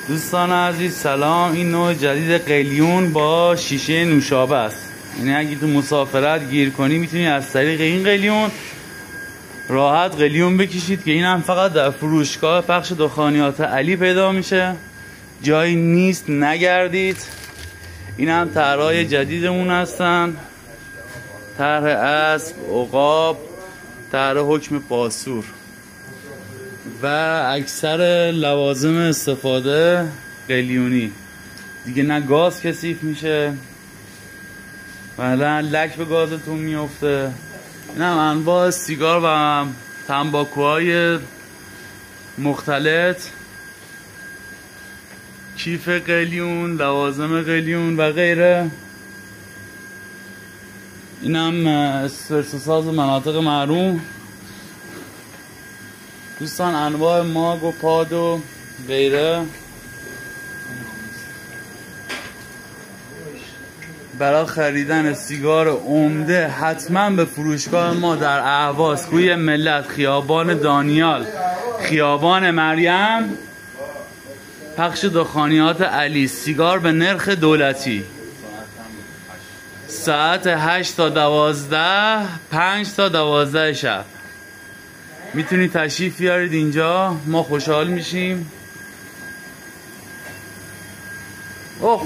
دوستان عزیز سلام. این نوع جدید قلیون با شیشه نوشابه است. یعنی اگه تو مسافرت گیر کنی میتونی از طریق این قلیون راحت قلیون بکشید که این هم فقط در فروشگاه پخش دخانیات علی پیدا میشه، جایی نیست نگردید. این هم طرح‌های جدیدمون هستن، طرح اسب، عقاب، طرح حکم پاسور و اکثر لوازم استفاده قلیونی. دیگه نه گاز کثیف میشه ولا لک به گازتون میفته. این هم انواع سیگار و تنباکوهای مختلط، کیف قلیون، لوازم قلیون و غیره. این هم استرسوساز مناطق محروم. دوستان انواع ماگ و پاد و غیره. برای خریدن سیگار عمده حتما به فروشگاه ما در اهواز، کوی ملت، خیابان دانیال، خیابان مریم، پخش دخانیات علی. سیگار به نرخ دولتی، ساعت 8 تا 12، 5 تا 12 شب. میتونید تشریف بیارید اینجا، ما خوشحال میشیم.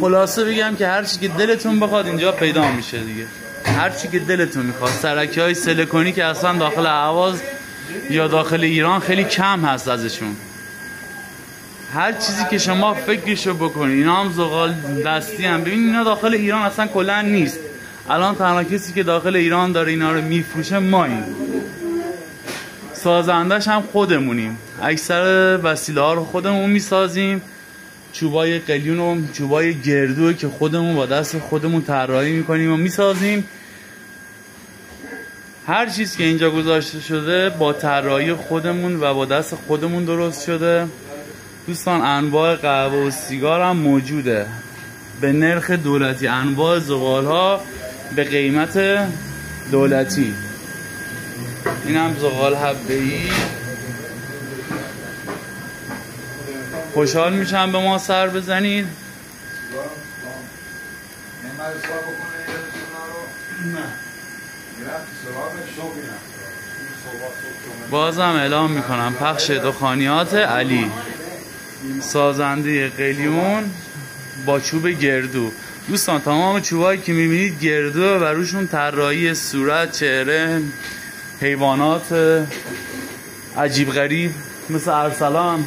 خلاصه بگم که هر چی که دلتون بخواد اینجا پیدا میشه دیگه. هر چی که دلتون میخواد. سرکی های سیلیکونی که اصلا داخل اهواز یا داخل ایران خیلی کم هست ازشون. هر چیزی که شما فکرشو بکنید. اینا هم زغال دستی هم. ببین اینا داخل ایران اصلا کلا نیست. الان تنها کسی که داخل ایران داره اینا رو میفروشه ماییم. سازندش هم خودمونیم. اکثر وسیله ها رو خودمون میسازیم. چوبای قلیون و چوبای گردو که خودمون با دست خودمون طراحی میکنیم و میسازیم. هر چیز که اینجا گذاشته شده با طراحی خودمون و با دست خودمون درست شده. دوستان انواع قهوه و سیگار هم موجوده به نرخ دولتی. انواع زغال ها به قیمت دولتی. این هم زغال حبه‌ای. خوشحال میشم به ما سر بزنید. بازم اعلام میکنم پخش دخانیات علی، سازنده قلیون با چوب گردو. دوستان تمام چوبایی که میبینید گردو و روشون طراحی صورت، چهره، حیوانات عجیب غریب مثل ارسلان